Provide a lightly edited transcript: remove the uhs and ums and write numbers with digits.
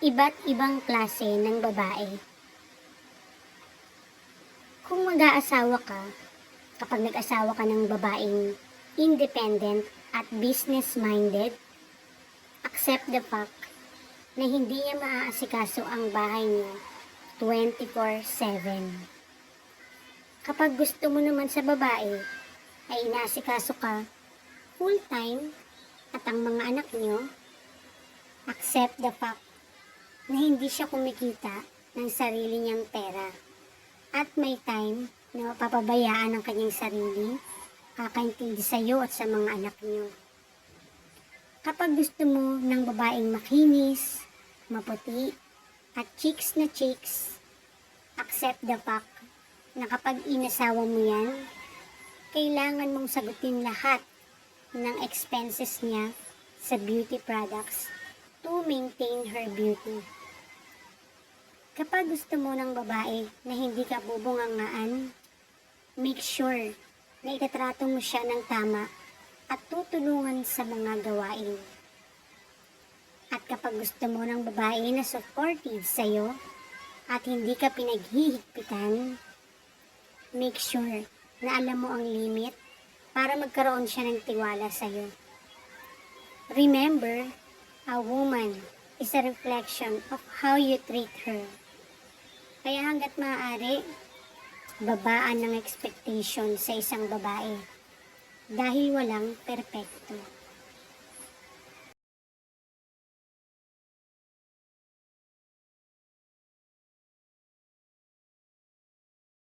Iba't ibang klase ng babae. Kung mag-aasawa ka, kapag nag-asawa ka ng babaeng independent at business-minded, accept the fact na hindi niya maaasikaso ang bahay niyo 24/7. Kapag gusto mo naman sa babae ay inaasikaso ka full-time at ang mga anak niyo, accept the fact na hindi siya kumikita ng sarili niyang pera at may time na mapapabayaan ang kanyang sarili, kakaintindi sa iyo at sa mga anak niyo. Kapag gusto mo ng babaeng makinis, maputi, at chicks na chicks, accept the fact na kapag inasawa mo yan, kailangan mong sagutin lahat ng expenses niya sa beauty products to maintain her beauty. Kapag gusto mo ng babae na hindi ka bubungangaan, make sure na itatrato mo siya ng tama at tutulungan sa mga gawain. At kapag gusto mo ng babae na supportive sa'yo at hindi ka pinaghihigpitan, make sure na alam mo ang limit para magkaroon siya ng tiwala sa'yo. Remember, a woman is a reflection of how you treat her. Kaya hanggat maaari, babaan ng expectation sa isang babae dahil walang perpekto.